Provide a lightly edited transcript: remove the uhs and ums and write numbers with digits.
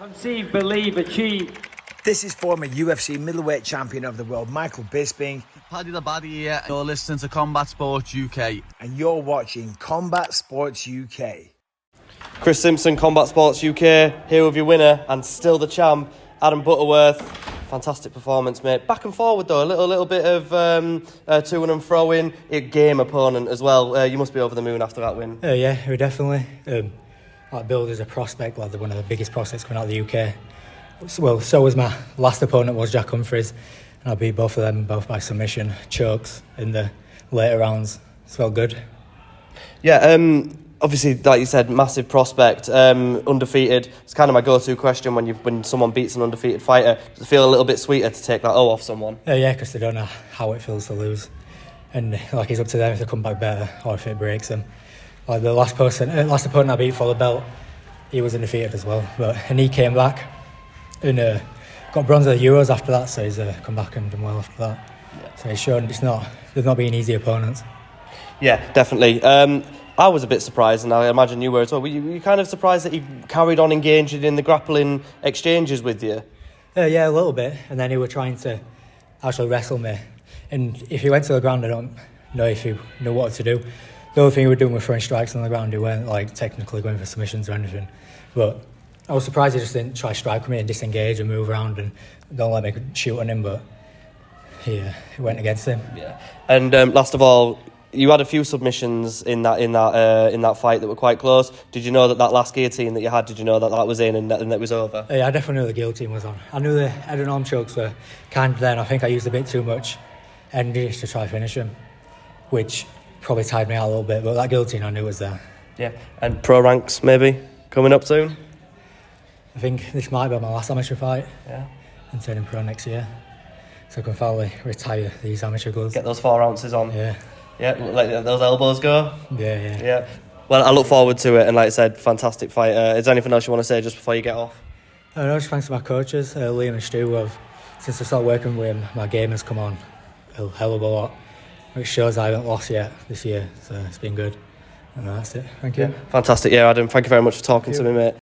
Conceive, believe, achieve. This is former UFC middleweight champion of the world, Michael Bisping. Paddy the Baddy here. You're listening to Combat Sports UK. And you're watching Combat Sports UK. Chris Simpson, Combat Sports UK, here with your winner and still the champ, Adam Butterworth. Fantastic performance, mate. Back and forward though, a little bit of to and fro in. A game opponent as well. You must be over the moon after that win. Yeah, we're definitely. Like Bill is a prospect, like one of the biggest prospects coming out of the UK. Well, so was my last opponent, was Jack Humphries, and I beat both of them, both by submission, chokes in the later rounds. It's felt good. Yeah, obviously, like you said, massive prospect, undefeated. It's kind of my go-to question when someone beats an undefeated fighter. Does it feel a little bit sweeter to take that O off someone? Yeah, because they don't know how it feels to lose, and like it's up to them if they come back better or if it breaks them. Like the last opponent I beat for the belt, he was undefeated as well, and he came back and got bronze at the Euros after that. So he's come back and done well after that. Yeah. So he's shown they've not been easy opponents. Yeah, definitely. I was a bit surprised, and I imagine you were as well. Were you kind of surprised that he carried on engaging in the grappling exchanges with you? Yeah, a little bit. And then he was trying to actually wrestle me. And if he went to the ground, I don't know if he knew what to do. The only thing he was doing was throwing strikes on the ground. He weren't like technically going for submissions or anything. But I was surprised he just didn't try to strike me and disengage and move around and don't let me shoot on him. But he went against him. Yeah. And last of all, you had a few submissions in that fight that were quite close. Did you know that last guillotine that you had? Did you know that was in and that it was over? Yeah, I definitely knew the guillotine was on. I knew the head and arm chokes were kind of there. And I think I used a bit too much energy to try to finish him, which probably tired me out a little bit. But that guillotine I knew was there. Yeah. And pro ranks maybe coming up soon. I think this might be my last amateur fight. Yeah. And turning pro next year, so I can finally retire these amateur gloves. Get those 4 ounces on. Yeah. Yeah, let those elbows go. Yeah. Well, I look forward to it, and like I said, fantastic fight. Is there anything else you want to say just before you get off? No, just thanks to my coaches, Liam and Stu. Since I started working with him, my game has come on a hell of a lot, which shows I haven't lost yet this year, so it's been good. And that's it. Thank you. Yeah. Fantastic, Adam. Thank you very much for talking to me, mate.